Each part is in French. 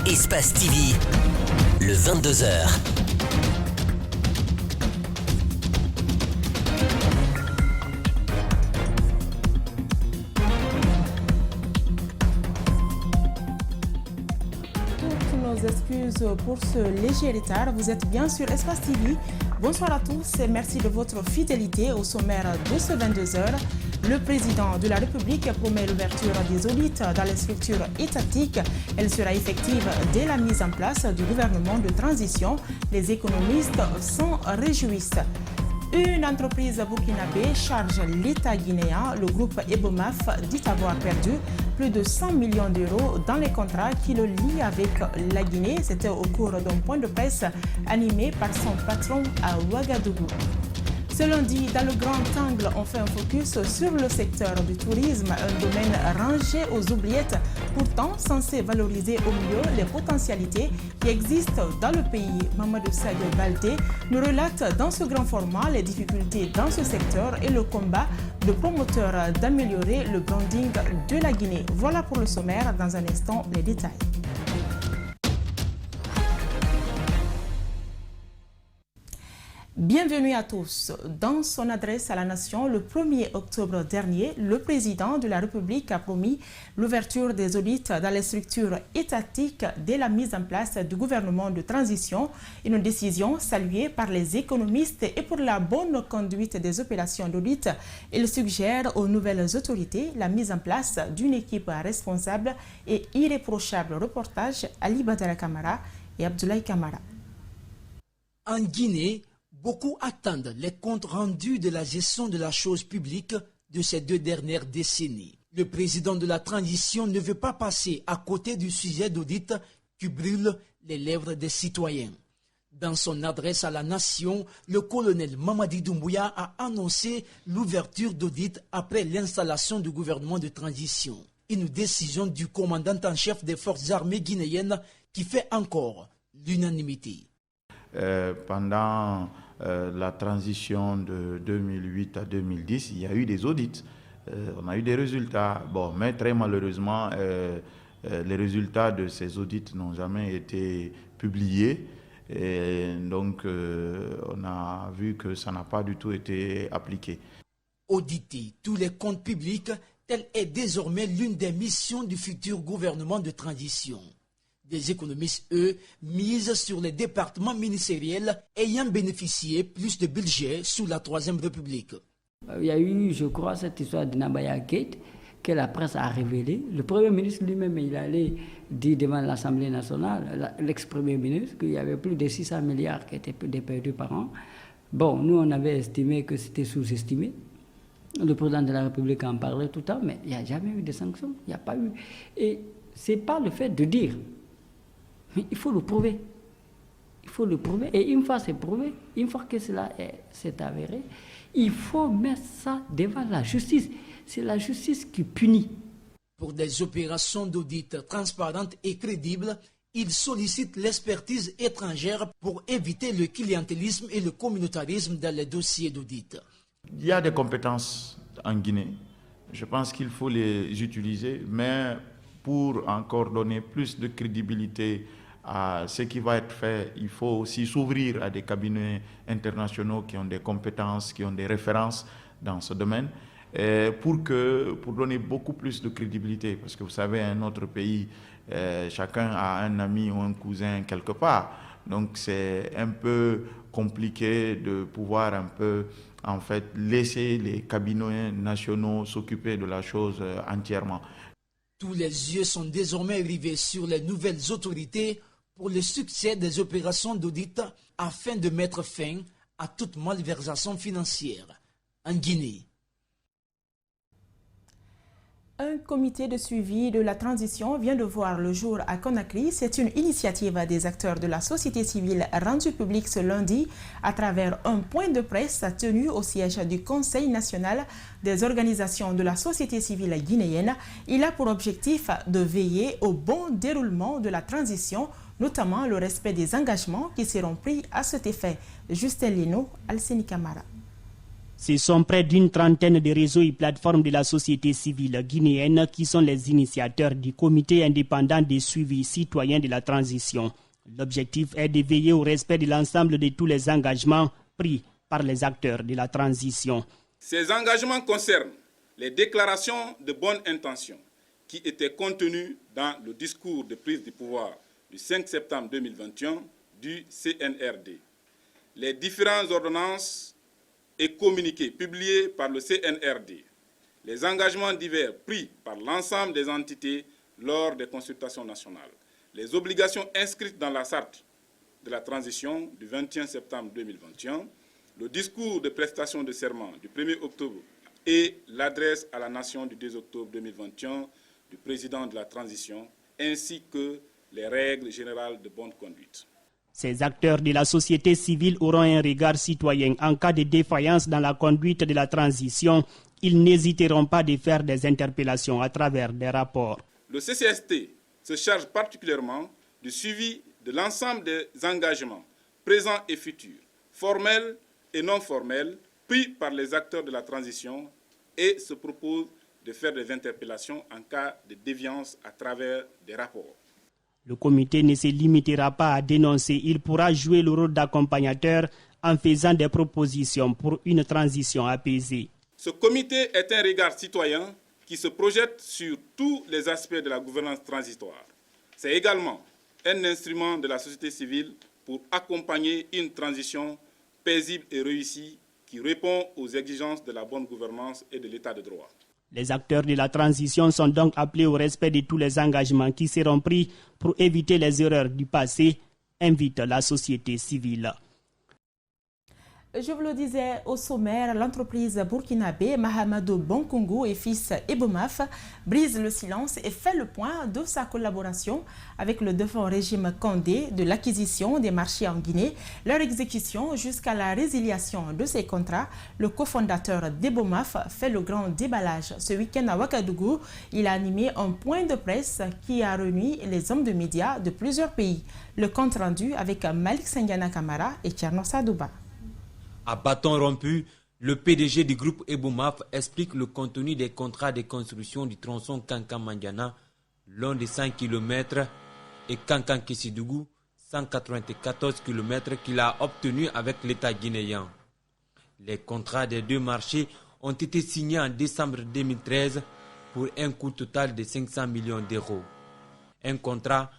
Espace TV, le 22h. Toutes nos excuses pour ce léger retard. Vous êtes bien sur Espace TV. Bonsoir à tous et merci de votre fidélité au sommaire de ce 22h. Le président de la République promet l'ouverture des audits dans les structures étatiques. Elle sera effective dès la mise en place du gouvernement de transition. Les économistes s'en réjouissent. Une entreprise burkinabé charge l'État guinéen. Le groupe Ebomaf dit avoir perdu plus de 100 millions d'euros dans les contrats qui le lient avec la Guinée. C'était au cours d'un point de presse animé par son patron à Ouagadougou. Ce lundi, dans le grand angle, on fait un focus sur le secteur du tourisme, un domaine rangé aux oubliettes, pourtant censé valoriser au mieux les potentialités qui existent dans le pays. Mamadou Sadio Balté nous relate dans ce grand format les difficultés dans ce secteur et le combat de promoteurs d'améliorer le branding de la Guinée. Voilà pour le sommaire, dans un instant, les détails. Bienvenue à tous. Dans son adresse à la nation, le 1er octobre dernier, le président de la République a promis l'ouverture des audits dans les structures étatiques dès la mise en place du gouvernement de transition, une décision saluée par les économistes et pour la bonne conduite des opérations d'audit. Il suggère aux nouvelles autorités la mise en place d'une équipe responsable et irréprochable. Reportage Ali Badara Kamara et Abdoulaye Kamara. En Guinée, beaucoup attendent les comptes rendus de la gestion de la chose publique de ces 2 dernières décennies. Le président de la transition ne veut pas passer à côté du sujet d'audit qui brûle les lèvres des citoyens. Dans son adresse à la nation, le colonel Mamadi Doumbouya a annoncé l'ouverture d'audit après l'installation du gouvernement de transition. Une décision du commandant en chef des forces armées guinéennes qui fait encore l'unanimité. Pendant la transition de 2008 à 2010, il y a eu des audits. On a eu des résultats. Bon, mais très malheureusement, les résultats de ces audits n'ont jamais été publiés. Et donc, on a vu que ça n'a pas du tout été appliqué. Auditer tous les comptes publics, telle est désormais l'une des missions du futur gouvernement de transition. Des économistes, eux, misent sur les départements ministériels ayant bénéficié plus de budget sous la Troisième République. Il y a eu, je crois, cette histoire de Nabaya Gate que la presse a révélée. Le Premier ministre lui-même, il allait dire devant l'Assemblée nationale, l'ex-Premier ministre, qu'il y avait plus de 600 milliards qui étaient perdus par an. Bon, nous, on avait estimé que c'était sous-estimé. Le président de la République en parlait tout le temps, mais il n'y a jamais eu de sanctions. Il n'y a pas eu. Et ce n'est pas le fait de dire. Mais il faut le prouver. Il faut le prouver. Et une fois c'est prouvé, une fois que cela s'est avéré, il faut mettre ça devant la justice. C'est la justice qui punit. Pour des opérations d'audit transparentes et crédibles, il sollicite l'expertise étrangère pour éviter le clientélisme et le communautarisme dans les dossiers d'audit. Il y a des compétences en Guinée. Je pense qu'il faut les utiliser, mais pour encore donner plus de crédibilité à ce qui va être fait, il faut aussi s'ouvrir à des cabinets internationaux qui ont des compétences, qui ont des références dans ce domaine, pour donner beaucoup plus de crédibilité. Parce que vous savez, un autre pays, chacun a un ami ou un cousin quelque part. Donc c'est un peu compliqué de pouvoir un peu, en fait, laisser les cabinets nationaux s'occuper de la chose entièrement. Tous les yeux sont désormais rivés sur les nouvelles autorités pour le succès des opérations d'audit afin de mettre fin à toute malversation financière en Guinée. Un comité de suivi de la transition vient de voir le jour à Conakry. C'est une initiative des acteurs de la société civile rendue publique ce lundi à travers un point de presse tenu au siège du Conseil national des organisations de la société civile guinéenne. Il a pour objectif de veiller au bon déroulement de la transition, notamment le respect des engagements qui seront pris à cet effet. Justin Lino, Alceni Camara. Ce sont près d'une trentaine de réseaux et plateformes de la société civile guinéenne qui sont les initiateurs du comité indépendant de suivi citoyen de la transition. L'objectif est de veiller au respect de l'ensemble de tous les engagements pris par les acteurs de la transition. Ces engagements concernent les déclarations de bonne intention qui étaient contenues dans le discours de prise de pouvoir du 5 septembre 2021 du CNRD, les différentes ordonnances et communiqués publiés par le CNRD, les engagements divers pris par l'ensemble des entités lors des consultations nationales, les obligations inscrites dans la charte de la transition du 21 septembre 2021, le discours de prestation de serment du 1er octobre et l'adresse à la nation du 2 octobre 2021 du président de la transition, ainsi que les règles générales de bonne conduite. Ces acteurs de la société civile auront un regard citoyen en cas de défaillance dans la conduite de la transition. Ils n'hésiteront pas de faire des interpellations à travers des rapports. Le CCST se charge particulièrement du suivi de l'ensemble des engagements présents et futurs, formels et non formels, pris par les acteurs de la transition et se propose de faire des interpellations en cas de déviance à travers des rapports. Le comité ne se limitera pas à dénoncer, il pourra jouer le rôle d'accompagnateur en faisant des propositions pour une transition apaisée. Ce comité est un regard citoyen qui se projette sur tous les aspects de la gouvernance transitoire. C'est également un instrument de la société civile pour accompagner une transition paisible et réussie qui répond aux exigences de la bonne gouvernance et de l'état de droit. Les acteurs de la transition sont donc appelés au respect de tous les engagements qui seront pris pour éviter les erreurs du passé, invite la société civile. Je vous le disais au sommaire, l'entreprise burkinabé Mahamadou Bonkungu et fils Ebomaf brise le silence et fait le point de sa collaboration avec le défunt régime Condé de l'acquisition des marchés en Guinée, leur exécution jusqu'à la résiliation de ces contrats. Le cofondateur d'Ebomaf fait le grand déballage. Ce week-end à Ouagadougou, il a animé un point de presse qui a réuni les hommes de médias de plusieurs pays. Le compte rendu avec Malik Senghana Kamara et Tcherno Sadouba. À bâton rompu, le PDG du groupe Ebomaf explique le contenu des contrats de construction du tronçon Kankan-Mandiana, long de 100 km, et Kankan-Kissidougou, 194 km qu'il a obtenu avec l'État guinéen. Les contrats des deux marchés ont été signés en décembre 2013 pour un coût total de 500 millions d'euros. Un contrat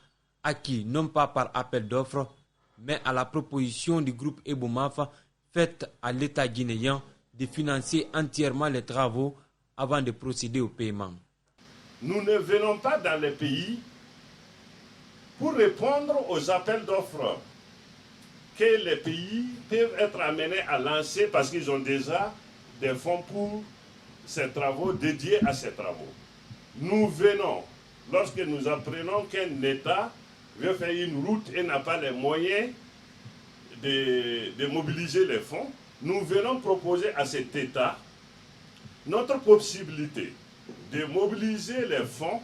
acquis non pas par appel d'offres, mais à la proposition du groupe Ebomaf faite à l'État guinéen de financer entièrement les travaux avant de procéder au paiement. Nous ne venons pas dans les pays pour répondre aux appels d'offres que les pays peuvent être amenés à lancer parce qu'ils ont déjà des fonds pour ces travaux, dédiés à ces travaux. Nous venons, lorsque nous apprenons qu'un État veut faire une route et n'a pas les moyens de mobiliser les fonds, nous venons proposer à cet État notre possibilité de mobiliser les fonds,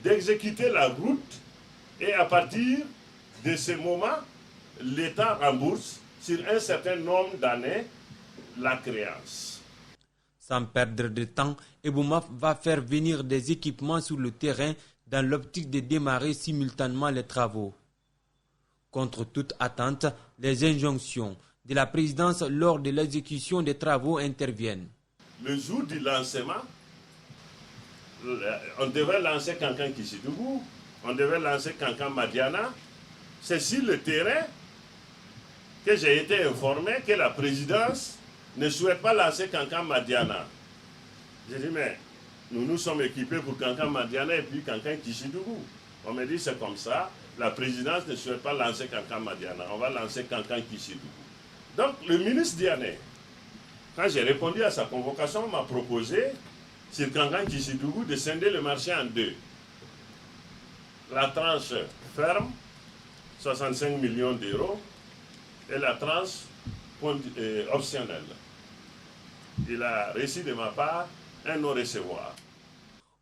d'exécuter la route et à partir de ce moment, l'État rembourse sur un certain nombre d'années la créance. Sans perdre de temps, Ebomaf va faire venir des équipements sur le terrain dans l'optique de démarrer simultanément les travaux. Contre toute attente, les injonctions de la présidence lors de l'exécution des travaux interviennent. Le jour du lancement, on devait lancer Kankan-Kissidougou, on devait lancer Kankan-Madiana. C'est sur le terrain que j'ai été informé que la présidence ne souhaite pas lancer Kankan-Madiana. J'ai dit, mais nous sommes équipés pour Kankan-Madiana et puis Kankan-Kissidougou. On me dit, c'est comme ça. La présidence ne souhaite pas lancer Kankan-Madiana. On va lancer Kankan-Kissidougou. Donc, le ministre Diané, quand j'ai répondu à sa convocation, m'a proposé, sur Kankan-Kissidougou, de scinder le marché en deux. La tranche ferme, 65 millions d'euros, et la tranche optionnelle. Il a reçu de ma part un non-recevoir.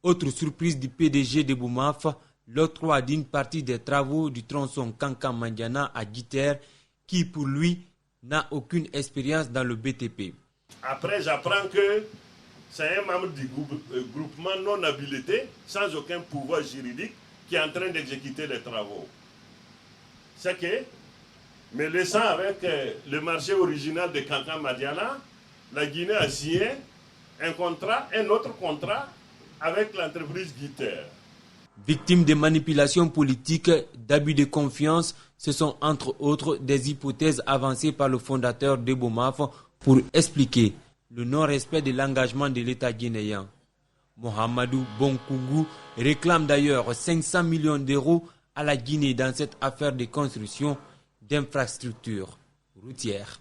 Autre surprise du PDG de Boumaf, l'octroi d'une partie des travaux du tronçon Kankan-Mandiana à Guiter, qui pour lui n'a aucune expérience dans le BTP. Après, j'apprends que c'est un membre du groupement non habilité, sans aucun pouvoir juridique, qui est en train d'exécuter les travaux. C'est que, me laissant avec le marché original de Kankan Madiana, la Guinée a signé un autre contrat avec l'entreprise Guiter. Victimes de manipulations politiques, d'abus de confiance, ce sont entre autres des hypothèses avancées par le fondateur d'Ebomaf pour expliquer le non-respect de l'engagement de l'État guinéen. Mohamedou Bonkungu réclame d'ailleurs 500 millions d'euros à la Guinée dans cette affaire de construction d'infrastructures routières.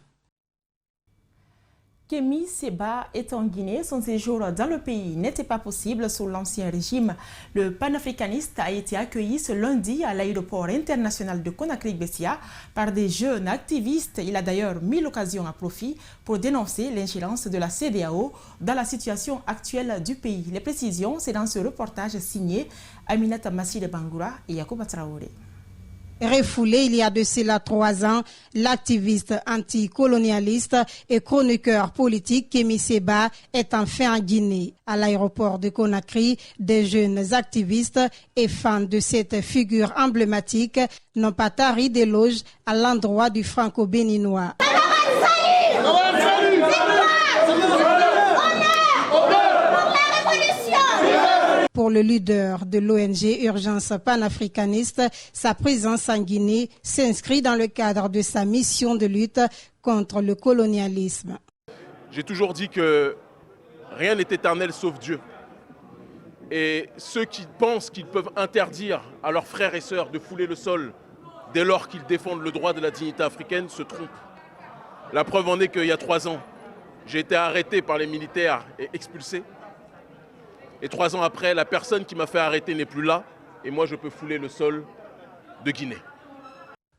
Kémy Séba est en Guinée. Son séjour dans le pays n'était pas possible sous l'ancien régime. Le panafricaniste a été accueilli ce lundi à l'aéroport international de Conakry-Bessia par des jeunes activistes. Il a d'ailleurs mis l'occasion à profit pour dénoncer l'ingérence de la CEDEAO dans la situation actuelle du pays. Les précisions, c'est dans ce reportage signé Aminata Masside Bangoura et Yacouba Traoré. Refoulé il y a de cela 3 ans, l'activiste anticolonialiste et chroniqueur politique Kémy Séba est enfin en Guinée. À l'aéroport de Conakry, des jeunes activistes et fans de cette figure emblématique n'ont pas tari d'éloges à l'endroit du franco-béninois. Pour le leader de l'ONG Urgence panafricaniste, sa présence en Guinée s'inscrit dans le cadre de sa mission de lutte contre le colonialisme. J'ai toujours dit que rien n'est éternel sauf Dieu. Et ceux qui pensent qu'ils peuvent interdire à leurs frères et sœurs de fouler le sol dès lors qu'ils défendent le droit de la dignité africaine se trompent. La preuve en est qu'il y a 3 ans, j'ai été arrêté par les militaires et expulsé. Et 3 ans après, la personne qui m'a fait arrêter n'est plus là. Et moi, je peux fouler le sol de Guinée.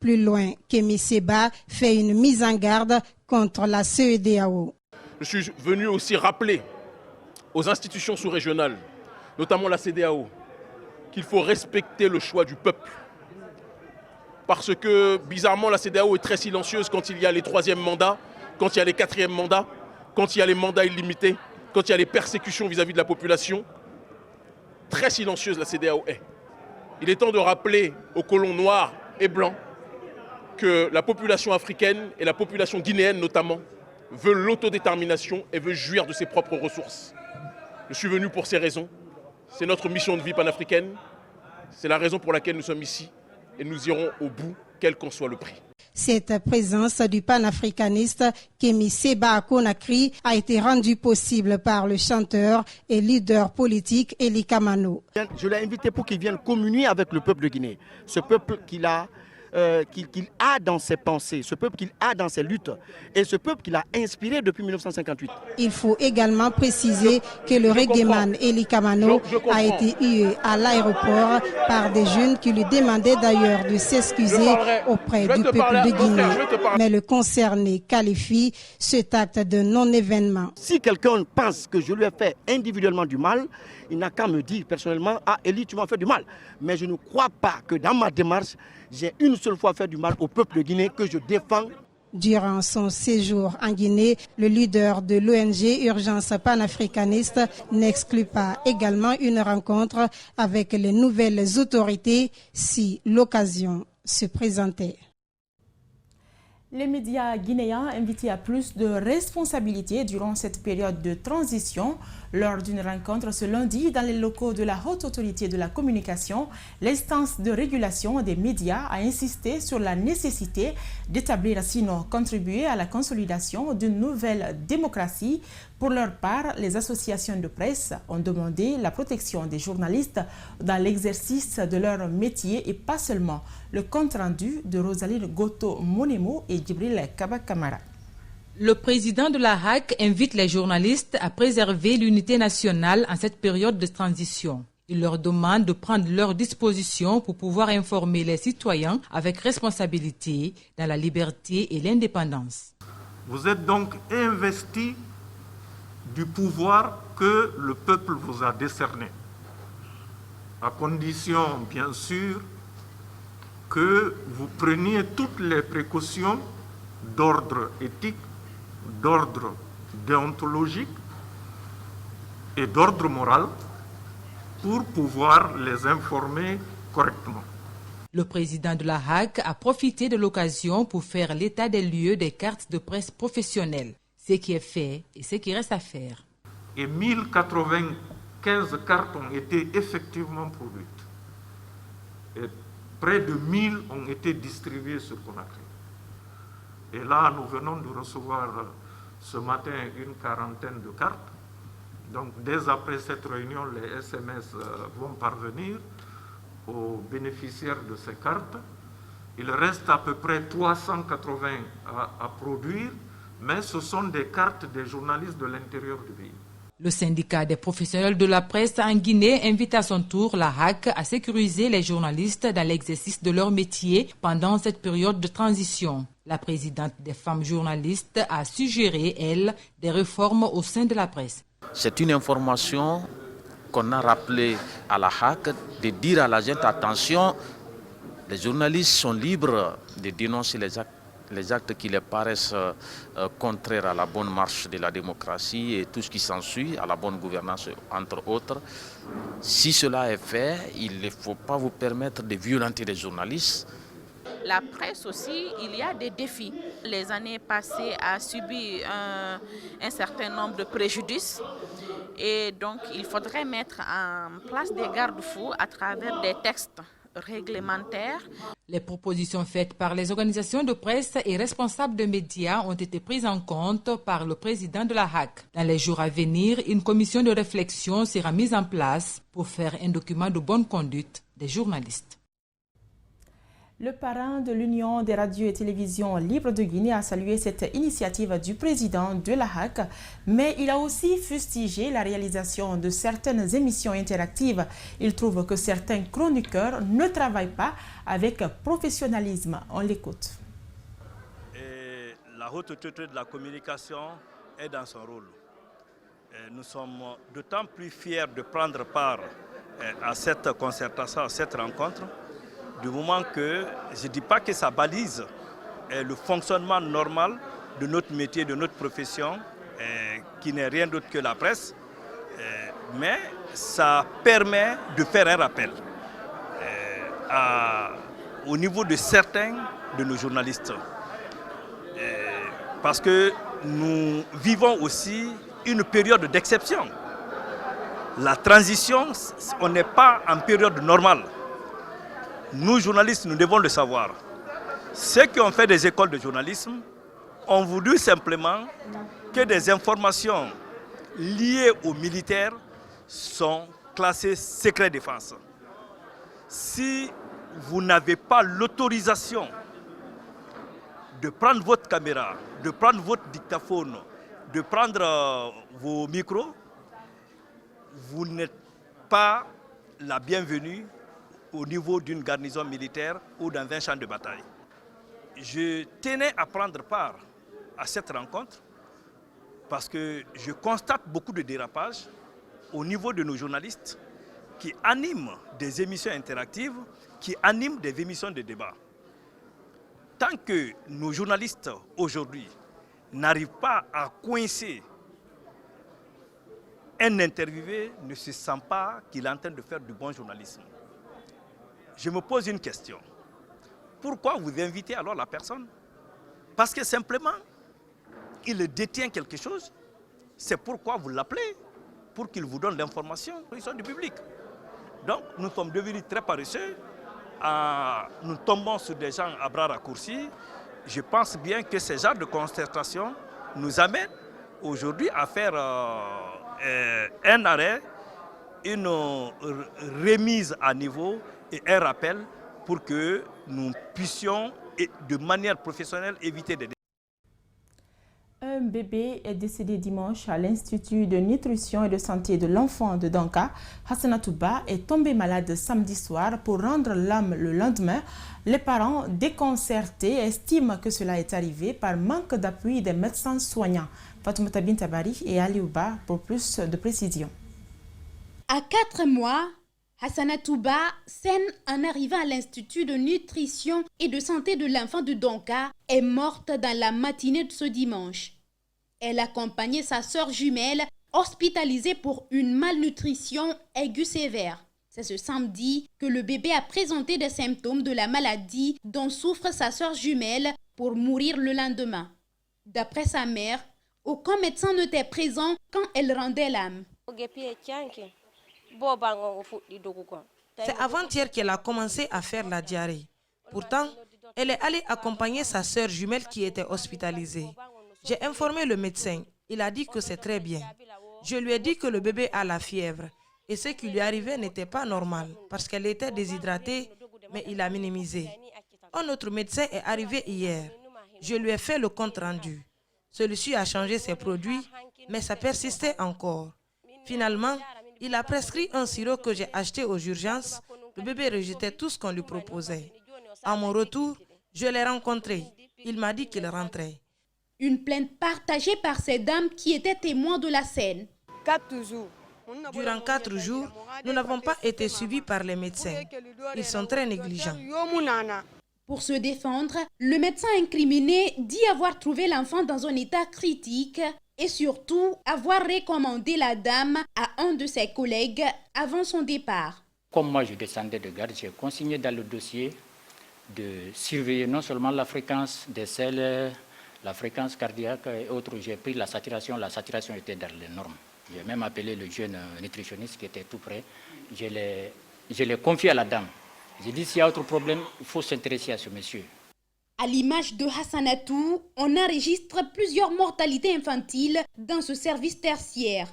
Plus loin, Kémy Séba fait une mise en garde contre la CEDEAO. Je suis venu aussi rappeler aux institutions sous-régionales, notamment la CEDEAO, qu'il faut respecter le choix du peuple. Parce que, bizarrement, la CEDEAO est très silencieuse quand il y a les 3e mandats, quand il y a les 4e mandats, quand il y a les mandats illimités, quand il y a les persécutions vis-à-vis de la population. Très silencieuse la CEDEAO est. Il est temps de rappeler aux colons noirs et blancs que la population africaine et la population guinéenne notamment veulent l'autodétermination et veulent jouir de ses propres ressources. Je suis venu pour ces raisons. C'est notre mission de vie panafricaine. C'est la raison pour laquelle nous sommes ici et nous irons au bout, quel qu'en soit le prix. Cette présence du panafricaniste Kémy Séba à Conakry a été rendue possible par le chanteur et leader politique Eli Kamano. Je l'ai invité pour qu'il vienne communier avec le peuple de Guinée, ce peuple qu'il a dans ses pensées, ce peuple qu'il a dans ses luttes et ce peuple qu'il a inspiré depuis 1958. Il faut également préciser que le reggaeman Eli Kamano a été hué à l'aéroport par des jeunes qui lui demandaient d'ailleurs de s'excuser auprès du peuple de Guinée. Mais le concerné qualifie cet acte de non-événement. Si quelqu'un pense que je lui ai fait individuellement du mal, il n'a qu'à me dire personnellement, ah Eli, tu m'as fait du mal. Mais je ne crois pas que dans ma démarche, j'ai une seule fois fait du mal au peuple de Guinée que je défends. Durant son séjour en Guinée, le leader de l'ONG Urgence panafricaniste n'exclut pas également une rencontre avec les nouvelles autorités si l'occasion se présentait. Les médias guinéens invités à plus de responsabilités durant cette période de transition. Lors d'une rencontre ce lundi dans les locaux de la Haute Autorité de la Communication, l'instance de régulation des médias a insisté sur la nécessité d'établir sinon contribuer à la consolidation d'une nouvelle démocratie. Pour leur part, les associations de presse ont demandé la protection des journalistes dans l'exercice de leur métier et pas seulement. Le compte-rendu de Rosaline Goto-Monemo et Djibril Kaba-Kamara. Le président de la HAC invite les journalistes à préserver l'unité nationale en cette période de transition. Il leur demande de prendre leurs dispositions pour pouvoir informer les citoyens avec responsabilité dans la liberté et l'indépendance. Vous êtes donc investis du pouvoir que le peuple vous a décerné, à condition, bien sûr, que vous preniez toutes les précautions d'ordre éthique, d'ordre déontologiques et d'ordre moral pour pouvoir les informer correctement. Le président de la HAC a profité de l'occasion pour faire l'état des lieux des cartes de presse professionnelles, ce qui est fait et ce qui reste à faire. Et 1095 cartes ont été effectivement produites. Et près de 1000 ont été distribuées sur Conakry. Et là, nous venons de recevoir ce matin une quarantaine de cartes. Donc, dès après cette réunion, les SMS vont parvenir aux bénéficiaires de ces cartes. Il reste à peu près 380 à produire, mais ce sont des cartes des journalistes de l'intérieur du pays. Le syndicat des professionnels de la presse en Guinée invite à son tour la HAC à sécuriser les journalistes dans l'exercice de leur métier pendant cette période de transition. La présidente des femmes journalistes a suggéré, elle, des réformes au sein de la presse. C'est une information qu'on a rappelée à la HAC de dire à la gente attention, les journalistes sont libres de dénoncer les actes qui les paraissent contraires à la bonne marche de la démocratie et tout ce qui s'ensuit, à la bonne gouvernance entre autres. Si cela est fait, il ne faut pas vous permettre de violenter les journalistes. La presse aussi, il y a des défis. Les années passées a subi un certain nombre de préjudices et donc il faudrait mettre en place des garde-fous à travers des textes réglementaires. Les propositions faites par les organisations de presse et responsables de médias ont été prises en compte par le président de la HAC. Dans les jours à venir, une commission de réflexion sera mise en place pour faire un document de bonne conduite des journalistes. Le parrain de l'Union des radios et télévisions libres de Guinée a salué cette initiative du président de la HAC, mais il a aussi fustigé la réalisation de certaines émissions interactives. Il trouve que certains chroniqueurs ne travaillent pas avec professionnalisme. On l'écoute. La haute autorité de la communication est dans son rôle. Nous sommes d'autant plus fiers de prendre part à cette concertation, à cette rencontre, du moment que je ne dis pas que ça balise le fonctionnement normal de notre métier, de notre profession, qui n'est rien d'autre que la presse, mais ça permet de faire un rappel au niveau de certains de nos journalistes. Parce que nous vivons aussi une période d'exception. La transition, on n'est pas en période normale. Nous, journalistes, nous devons le savoir. Ceux qui ont fait des écoles de journalisme ont voulu simplement que des informations liées aux militaires sont classées secret défense. Si vous n'avez pas l'autorisation de prendre votre caméra, de prendre votre dictaphone, de prendre vos micros, vous n'êtes pas la bienvenue au niveau d'une garnison militaire ou dans un champ de bataille. Je tenais à prendre part à cette rencontre parce que je constate beaucoup de dérapages au niveau de nos journalistes qui animent des émissions interactives, qui animent des émissions de débat. Tant que nos journalistes aujourd'hui n'arrivent pas à coincer un interviewé, ne se sent pas qu'il est en train de faire du bon journalisme. Je me pose une question. Pourquoi vous invitez alors la personne? Parce que simplement, il détient quelque chose. C'est pourquoi vous l'appelez, pour qu'il vous donne l'information du public. Donc, nous sommes devenus très paresseux. Nous tombons sur des gens à bras raccourcis. Je pense bien que ce genre de concertation nous amène aujourd'hui à faire un arrêt, une remise à niveau et un rappel pour que nous puissions, de manière professionnelle, éviter des... Un bébé est décédé dimanche à l'Institut de nutrition et de santé de l'enfant de Donka. Hassanatou Ba est tombé malade samedi soir pour rendre l'âme le lendemain. Les parents, déconcertés, estiment que cela est arrivé par manque d'appui des médecins soignants. Fatoumata Bintabari et Aliouba pour plus de précisions. À 4 mois, Hassanatou Ba scène en arrivant à l'Institut de nutrition et de santé de l'enfant de Donka est morte dans la matinée de ce dimanche. Elle accompagnait sa sœur jumelle hospitalisée pour une malnutrition aiguë sévère. C'est ce samedi que le bébé a présenté des symptômes de la maladie dont souffre sa sœur jumelle pour mourir le lendemain. D'après sa mère, aucun médecin n'était présent quand elle rendait l'âme. C'est avant-hier qu'elle a commencé à faire la diarrhée. Pourtant, elle est allée accompagner sa sœur jumelle qui était hospitalisée. J'ai informé le médecin. Il a dit que c'est très bien. Je lui ai dit que le bébé a la fièvre et ce qui lui arrivait n'était pas normal parce qu'elle était déshydratée, mais il a minimisé. Un autre médecin est arrivé hier. Je lui ai fait le compte rendu. Celui-ci a changé ses produits, mais ça persistait encore. Finalement, il a prescrit un sirop que j'ai acheté aux urgences. Le bébé rejetait tout ce qu'on lui proposait. À mon retour, je l'ai rencontré. Il m'a dit qu'il rentrait. Une plainte partagée par ces dames qui étaient témoins de la scène. Durant 4 jours, nous n'avons pas été suivis par les médecins. Ils sont très négligents. Pour se défendre, le médecin incriminé dit avoir trouvé l'enfant dans un état critique et surtout avoir recommandé la dame à un de ses collègues avant son départ. Comme moi je descendais de garde, j'ai consigné dans le dossier de surveiller non seulement la fréquence des selles, la fréquence cardiaque et autres. J'ai pris la saturation était dans les normes. J'ai même appelé le jeune nutritionniste qui était tout près. Je l'ai confié à la dame. J'ai dit s'il y a autre problème, il faut s'intéresser à ce monsieur. À l'image de Hassanatou, on enregistre plusieurs mortalités infantiles dans ce service tertiaire.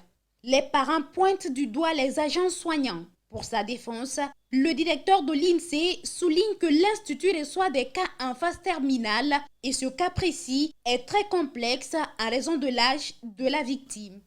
Les parents pointent du doigt les agents soignants. Pour sa défense, le directeur de l'INSEE souligne que l'Institut reçoit des cas en phase terminale et ce cas précis est très complexe en raison de l'âge de la victime.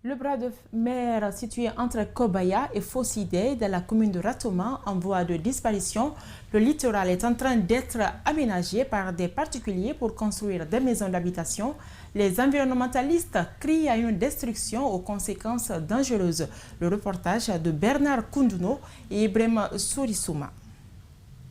Le bras de mer situé entre Kobaya et Fossidé dans la commune de Ratoma en voie de disparition, le littoral est en train d'être aménagé par des particuliers pour construire des maisons d'habitation. Les environnementalistes crient à une destruction aux conséquences dangereuses. Le reportage de Bernard Koundouno et Ibrahim Sourissouma.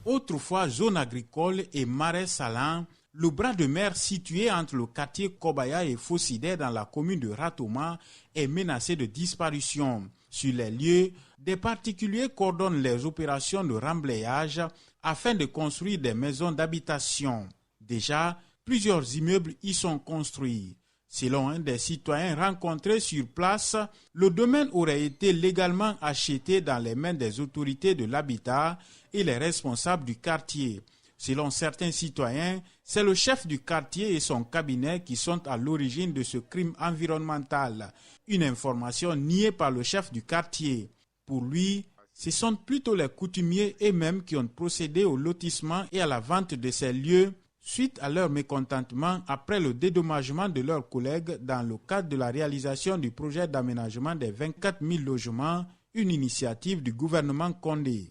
Autrefois zone agricole et marais salants, le bras de mer situé entre le quartier Kobaya et Fossidé dans la commune de Ratoma est menacé de disparition. Sur les lieux, des particuliers coordonnent les opérations de remblayage afin de construire des maisons d'habitation. Déjà, plusieurs immeubles y sont construits. Selon un des citoyens rencontrés sur place, le domaine aurait été légalement acheté dans les mains des autorités de l'habitat et les responsables du quartier. Selon certains citoyens, c'est le chef du quartier et son cabinet qui sont à l'origine de ce crime environnemental. Une information niée par le chef du quartier. Pour lui, ce sont plutôt les coutumiers eux-mêmes qui ont procédé au lotissement et à la vente de ces lieux suite à leur mécontentement après le dédommagement de leurs collègues dans le cadre de la réalisation du projet d'aménagement des 24 000 logements, une initiative du gouvernement Condé.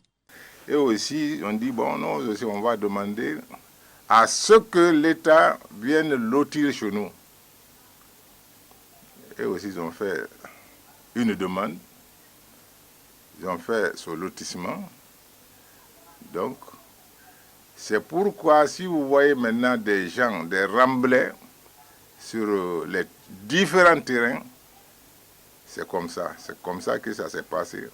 Et aussi, on dit, bon, non, aussi, on va demander à ce que l'État vienne lotir chez nous. Et aussi, ils ont fait une demande. Ils ont fait ce lotissement. Donc, c'est pourquoi, si vous voyez maintenant des gens, des remblais sur les différents terrains, c'est comme ça que ça s'est passé.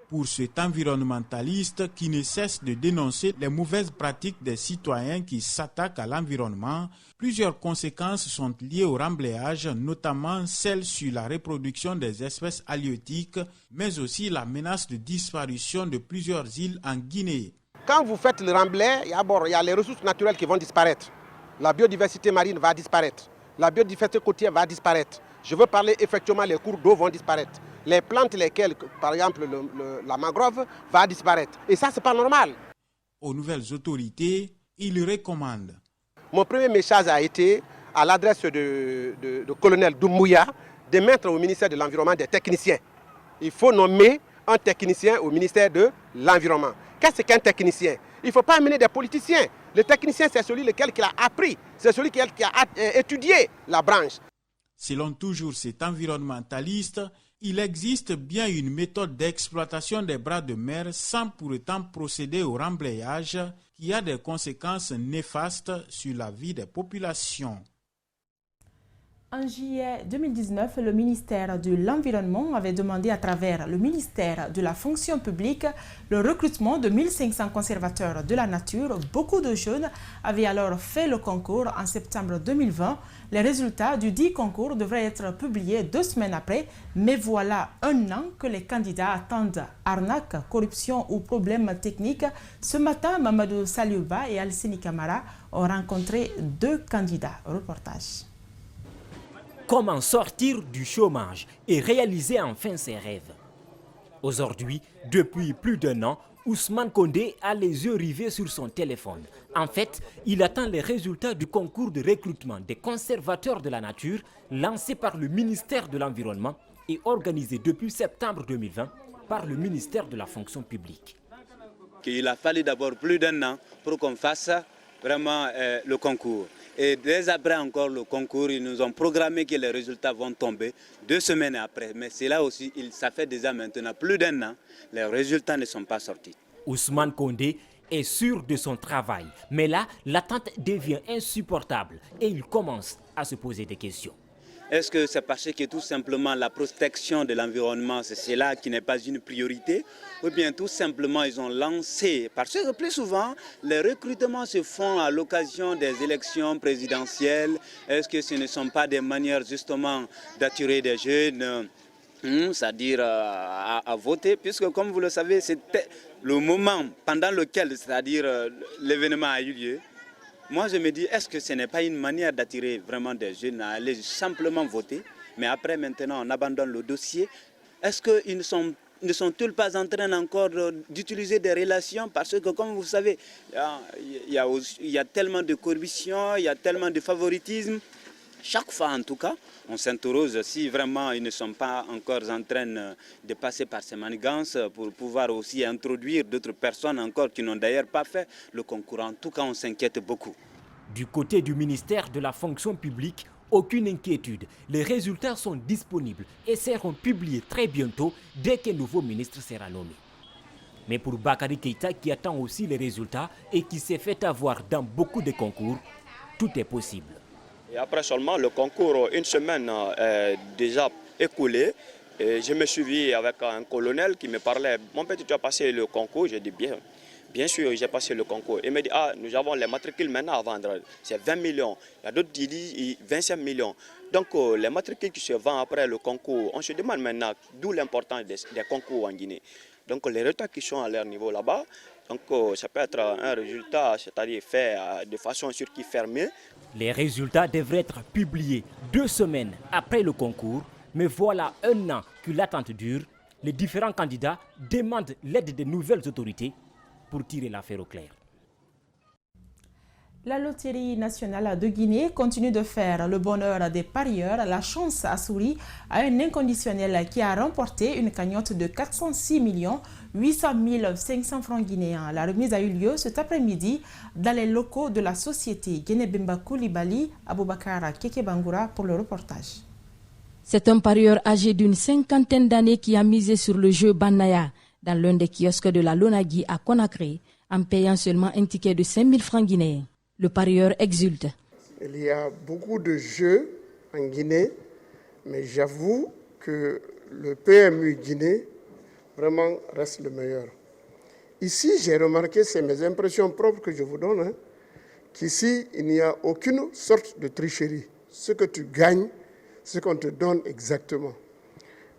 Pour cet environnementaliste qui ne cesse de dénoncer les mauvaises pratiques des citoyens qui s'attaquent à l'environnement, plusieurs conséquences sont liées au remblayage, notamment celles sur la reproduction des espèces halieutiques, mais aussi la menace de disparition de plusieurs îles en Guinée. Quand vous faites le remblai, il y a les ressources naturelles qui vont disparaître. La biodiversité marine va disparaître. La biodiversité côtière va disparaître. Je veux parler effectivement, les cours d'eau vont disparaître. Les plantes, lesquelles, par exemple, la mangrove, va disparaître. Et ça, ce n'est pas normal. Aux nouvelles autorités, il recommande. Mon premier message a été à l'adresse de colonel Doumbouya de mettre au ministère de l'Environnement des techniciens. Il faut nommer un technicien au ministère de l'Environnement. Qu'est-ce qu'un technicien? Il ne faut pas amener des politiciens. Le technicien, c'est celui qui a appris, c'est celui qui a étudié la branche. Selon toujours cet environnementaliste, il existe bien une méthode d'exploitation des bras de mer sans pour autant procéder au remblayage qui a des conséquences néfastes sur la vie des populations. En juillet 2019, le ministère de l'Environnement avait demandé à travers le ministère de la Fonction publique le recrutement de 1500 conservateurs de la nature. Beaucoup de jeunes avaient alors fait le concours en septembre 2020. Les résultats du dit concours devraient être publiés 2 semaines après, mais voilà un an que les candidats attendent. Arnaque, corruption ou problèmes techniques. Ce matin, Mamadou Saliouba et Alcini Camara ont rencontré 2 candidats. Reportage. Comment sortir du chômage et réaliser enfin ses rêves? Aujourd'hui, depuis plus d'1 an, Ousmane Condé a les yeux rivés sur son téléphone. En fait, il attend les résultats du concours de recrutement des conservateurs de la nature lancé par le ministère de l'Environnement et organisé depuis septembre 2020 par le ministère de la Fonction publique. Il a fallu d'abord plus d'1 an pour qu'on fasse vraiment le concours. Et dès après encore le concours, ils nous ont programmé que les résultats vont tomber 2 semaines après. Mais c'est là aussi, ça fait déjà maintenant plus d'1 an, les résultats ne sont pas sortis. Ousmane Condé est sûr de son travail. Mais là, l'attente devient insupportable et il commence à se poser des questions. Est-ce que c'est parce que tout simplement la protection de l'environnement, c'est cela qui n'est pas une priorité? Ou bien tout simplement ils ont lancé, parce que plus souvent les recrutements se font à l'occasion des élections présidentielles. Est-ce que ce ne sont pas des manières justement d'attirer des jeunes, c'est-à-dire à voter? Puisque comme vous le savez, c'était le moment pendant lequel, c'est-à-dire l'événement a eu lieu. Moi, je me dis, est-ce que ce n'est pas une manière d'attirer vraiment des jeunes à aller simplement voter? Mais après, maintenant, on abandonne le dossier. Est-ce qu'ils ne sont-ils pas en train encore d'utiliser des relations? Parce que, comme vous savez, il y a tellement de corruption, il y a tellement de favoritisme. Chaque fois, en tout cas, on s'interroge si vraiment ils ne sont pas encore en train de passer par ces manigances pour pouvoir aussi introduire d'autres personnes encore qui n'ont d'ailleurs pas fait le concours. En tout cas, on s'inquiète beaucoup. Du côté du ministère de la Fonction publique, aucune inquiétude. Les résultats sont disponibles et seront publiés très bientôt dès qu'un nouveau ministre sera nommé. Mais pour Bakary Keïta, qui attend aussi les résultats et qui s'est fait avoir dans beaucoup de concours, tout est possible. Et après seulement le concours, 1 semaine déjà écoulée, et je me suis vu avec un colonel qui me parlait, mon petit, tu as passé le concours? J'ai dit bien sûr, j'ai passé le concours. Il m'a dit, nous avons les matricules maintenant à vendre, c'est 20 millions. Il y a d'autres qui disent 25 millions. Donc les matricules qui se vendent après le concours, on se demande maintenant d'où l'importance des concours en Guinée. Donc les résultats qui sont à leur niveau là-bas, donc ça peut être un résultat, c'est-à-dire fait de façon sur qui fermée. Les résultats devraient être publiés 2 semaines après le concours, mais voilà 1 an que l'attente dure. Les différents candidats demandent l'aide des nouvelles autorités pour tirer l'affaire au clair. La Loterie nationale de Guinée continue de faire le bonheur des parieurs. La chance a souri à un inconditionnel qui a remporté une cagnotte de 406 800 500 francs guinéens. La remise a eu lieu cet après-midi dans les locaux de la société Guinée-Bemba Koulibaly, Aboubakar Kekebangoura pour le reportage. C'est un parieur âgé d'une 50aine d'années qui a misé sur le jeu Banaya dans l'un des kiosques de la Lonagui à Conakry en payant seulement un ticket de 5 000 francs guinéens. Le parieur exulte. Il y a beaucoup de jeux en Guinée, mais j'avoue que le PMU Guinée vraiment reste le meilleur. Ici, j'ai remarqué, c'est mes impressions propres que je vous donne, qu'ici, il n'y a aucune sorte de tricherie. Ce que tu gagnes, ce qu'on te donne exactement.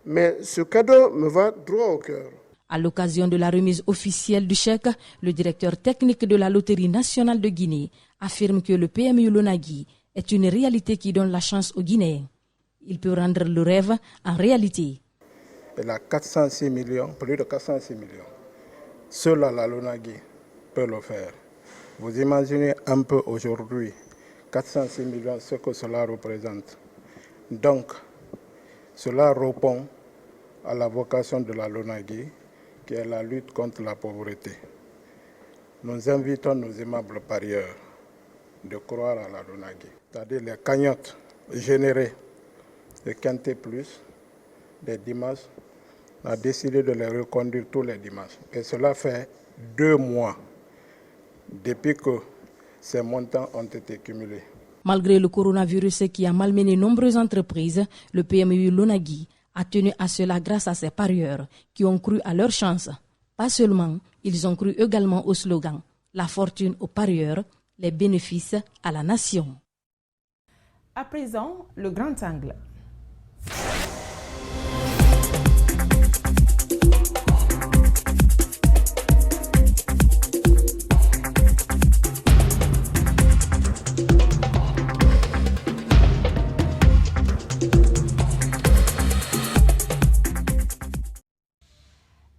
Mais ce cadeau me va droit au cœur. À l'occasion de la remise officielle du chèque, le directeur technique de la Loterie nationale de Guinée affirme que le PMU Lonagui est une réalité qui donne la chance aux Guinéens. Il peut rendre le rêve en réalité. Il a 406 millions, plus de 406 millions. Seul la Lonagui peut le faire. Vous imaginez un peu aujourd'hui, 406 millions, ce que cela représente. Donc, cela répond à la vocation de la Lonagui, qui est la lutte contre la pauvreté. Nous invitons nos aimables parieurs de croire à la Lonagui, c'est-à-dire les cagnottes générées de Quinté Plus, des dimanches, on a décidé de les reconduire tous les dimanches. Et cela fait 2 mois depuis que ces montants ont été cumulés. Malgré le coronavirus qui a malmené nombreuses entreprises, le PMU Lonagui a tenu à cela grâce à ses parieurs qui ont cru à leur chance. Pas seulement, ils ont cru également au slogan « La fortune aux parieurs, les bénéfices à la nation ». À présent, le grand angle.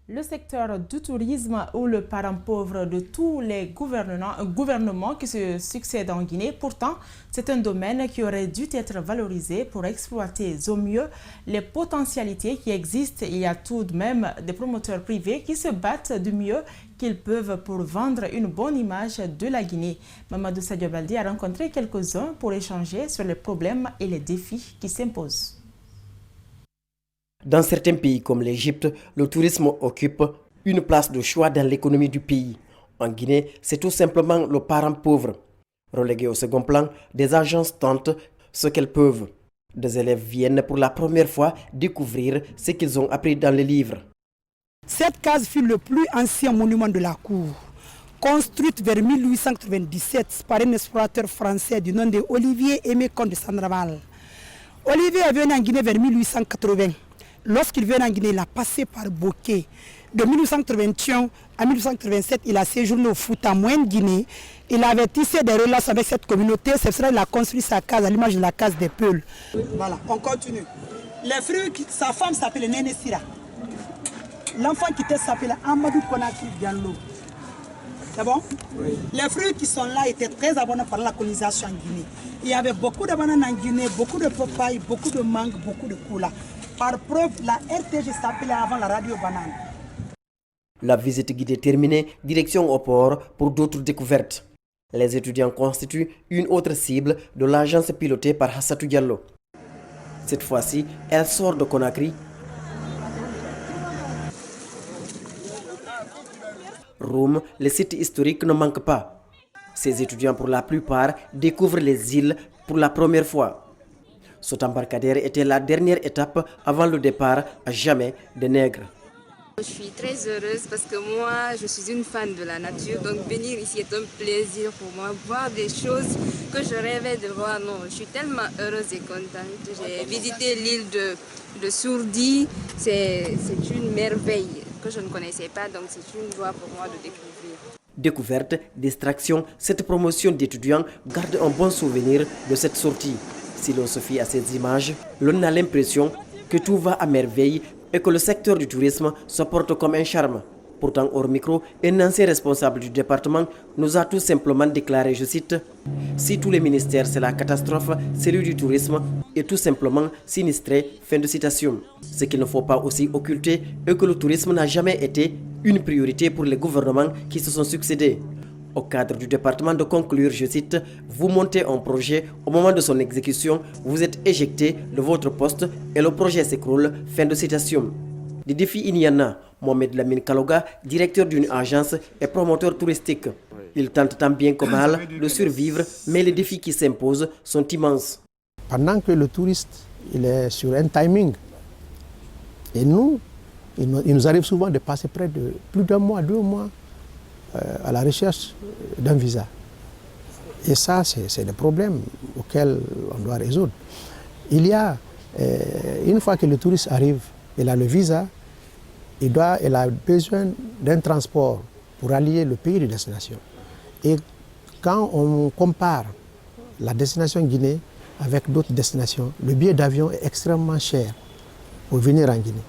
Le secteur du tourisme ou le parent pauvre de tous les gouvernements qui se succèdent en Guinée. Pourtant, c'est un domaine qui aurait dû être valorisé pour exploiter au mieux les potentialités qui existent. Il y a tout de même des promoteurs privés qui se battent du mieux qu'ils peuvent pour vendre une bonne image de la Guinée. Mamadou Sadio Baldi a rencontré quelques-uns pour échanger sur les problèmes et les défis qui s'imposent. Dans certains pays comme l'Égypte, le tourisme occupe une place de choix dans l'économie du pays. En Guinée, c'est tout simplement le parent pauvre. Relégués au second plan, des agences tentent ce qu'elles peuvent. Des élèves viennent pour la première fois découvrir ce qu'ils ont appris dans les livres. Cette case fut le plus ancien monument de la cour. Construite vers 1897 par un explorateur français du nom de Olivier Aimé Comte de Sandraval. Olivier est venu en Guinée vers 1880. Lorsqu'il vient en Guinée, il a passé par Bokeh. De 1881 à 1887, il a séjourné au Fouta, moyenne Guinée. Il avait tissé des relations avec cette communauté. C'est pour ça qu'il a construit sa case à l'image de la case des Peuls. Voilà, on continue. Les frères, sa femme s'appelait Néné Sira. L'enfant qui était s'appelait Amadou Konakri Diallo. C'est bon? Oui. Les fruits qui sont là étaient très abondants par la colonisation en Guinée. Il y avait beaucoup de bananes en Guinée, beaucoup de papayes, beaucoup de mangues, beaucoup de coula. Par preuve, la RTG s'appelait avant la radio banane. La visite guidée terminée, direction au port pour d'autres découvertes. Les étudiants constituent une autre cible de l'agence pilotée par Hassatou Diallo. Cette fois-ci, elle sort de Conakry. Rome, le site historique ne manque pas. Ces étudiants, pour la plupart, découvrent les îles pour la première fois. Cet embarcadère était la dernière étape avant le départ à jamais des nègres. Je suis très heureuse parce que moi, je suis une fan de la nature. Donc venir ici est un plaisir pour moi. Voir des choses que je rêvais de voir. Non, je suis tellement heureuse et contente. J'ai visité l'île de Sourdi. C'est une merveille que je ne connaissais pas. Donc c'est une joie pour moi de découvrir. Découverte, distraction, cette promotion d'étudiants garde un bon souvenir de cette sortie. Si l'on se fie à ces images, l'on a l'impression que tout va à merveille et que le secteur du tourisme se porte comme un charme. Pourtant, hors micro, un ancien responsable du département nous a tout simplement déclaré, je cite, « Si tous les ministères c'est la catastrophe, celui du tourisme est tout simplement sinistré. » Fin de citation. Ce qu'il ne faut pas aussi occulter est que le tourisme n'a jamais été une priorité pour les gouvernements qui se sont succédés. Au cadre du département de conclure, je cite, « Vous montez un projet, au moment de son exécution, vous êtes éjecté de votre poste et le projet s'écroule. » Fin de citation. Des défis, il y en a. Mohamed Lamine Kaloga, directeur d'une agence et promoteur touristique. Il tente tant bien que mal de survivre, mais les défis qui s'imposent sont immenses. Pendant que le touriste il est sur un timing, et nous, il nous arrive souvent de passer près de plus d'un mois, 2 mois, à la recherche d'un visa. Et ça, c'est des problèmes auxquels on doit résoudre. Il y a, une fois que le touriste arrive, il a le visa, il a besoin d'un transport pour allier le pays de destination. Et quand on compare la destination Guinée avec d'autres destinations, le billet d'avion est extrêmement cher pour venir en Guinée.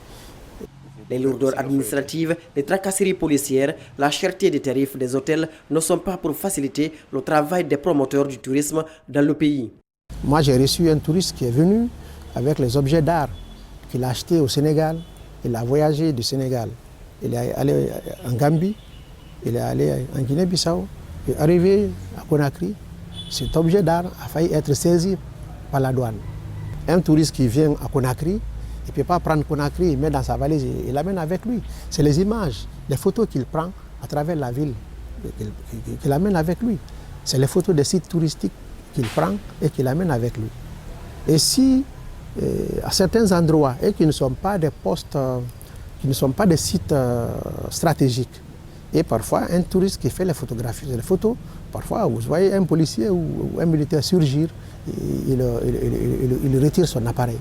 Les lourdeurs administratives, les tracasseries policières, la cherté des tarifs des hôtels ne sont pas pour faciliter le travail des promoteurs du tourisme dans le pays. Moi, j'ai reçu un touriste qui est venu avec les objets d'art qu'il a achetés au Sénégal. Il a voyagé du Sénégal. Il est allé en Gambie, il est allé en Guinée-Bissau, il est arrivé à Conakry. Cet objet d'art a failli être saisi par la douane. Un touriste qui vient à Conakry, il ne peut pas prendre Conakry, il met dans sa valise, il l'amène avec lui. C'est les images, les photos qu'il prend à travers la ville, qu'il amène avec lui. C'est les photos des sites touristiques qu'il prend et qu'il amène avec lui. Et si à certains endroits, et qui ne sont pas des postes, qui ne sont pas des sites stratégiques, et parfois un touriste qui fait les photographies, les photos, parfois vous voyez un policier ou un militaire surgir, il retire son appareil.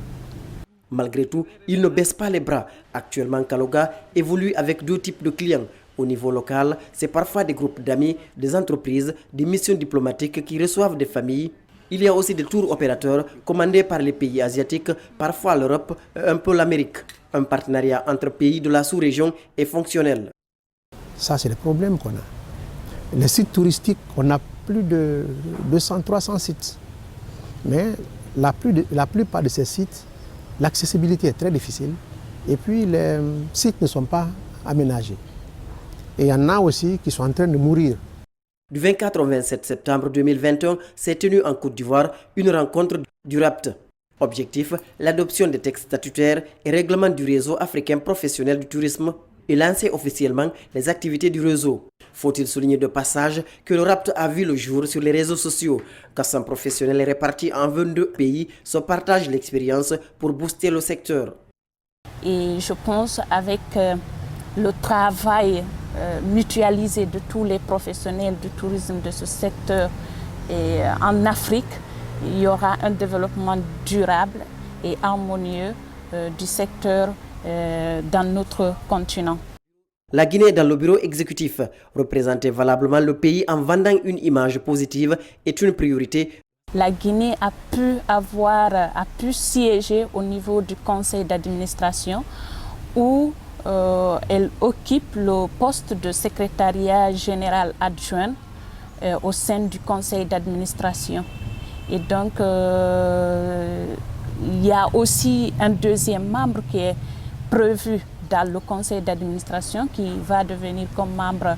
Malgré tout, il ne baisse pas les bras. Actuellement, Kaloga évolue avec deux types de clients. Au niveau local, c'est parfois des groupes d'amis, des entreprises, des missions diplomatiques qui reçoivent des familles. Il y a aussi des tours opérateurs commandés par les pays asiatiques, parfois l'Europe, un peu l'Amérique. Un partenariat entre pays de la sous-région est fonctionnel. Ça, c'est le problème qu'on a. Les sites touristiques, on a plus de 200-300 sites. Mais la plupart de ces sites, l'accessibilité est très difficile. Et puis, les sites ne sont pas aménagés. Et il y en a aussi qui sont en train de mourir. Du 24 au 27 septembre 2021, s'est tenue en Côte d'Ivoire une rencontre du RAPT. Objectif, l'adoption des textes statutaires et règlements du réseau africain professionnel du tourisme et lancer officiellement les activités du réseau. Faut-il souligner de passage que le RAPT a vu le jour sur les réseaux sociaux. 400 professionnels répartis en 22 pays se partagent l'expérience pour booster le secteur. Et je pense avec le travail mutualisé de tous les professionnels du tourisme de ce secteur et en Afrique, il y aura un développement durable et harmonieux du secteur dans notre continent. La Guinée dans le bureau exécutif, représenter valablement le pays en vendant une image positive est une priorité. La Guinée a pu siéger au niveau du conseil d'administration où elle occupe le poste de secrétariat général adjoint au sein du conseil d'administration. Et donc, il y a aussi un deuxième membre qui est prévu dans le conseil d'administration qui va devenir comme membre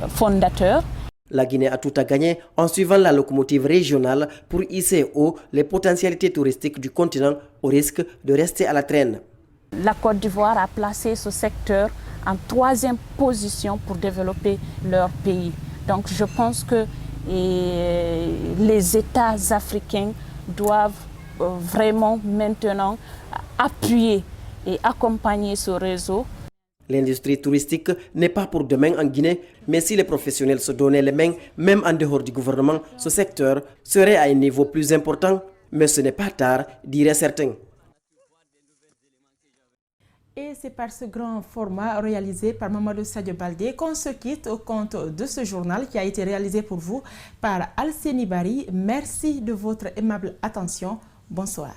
fondateur. La Guinée a tout à gagner en suivant la locomotive régionale pour hisser haut les potentialités touristiques du continent au risque de rester à la traîne. La Côte d'Ivoire a placé ce secteur en 3e position pour développer leur pays. Donc je pense que les États africains doivent vraiment maintenant appuyer et accompagner ce réseau. L'industrie touristique n'est pas pour demain en Guinée, mais si les professionnels se donnaient les mains, même en dehors du gouvernement, ce secteur serait à un niveau plus important, mais ce n'est pas tard, diraient certains. Et c'est par ce grand format réalisé par Mamadou Sadio Baldé qu'on se quitte au compte de ce journal qui a été réalisé pour vous par Alceni Bari. Merci de votre aimable attention. Bonsoir.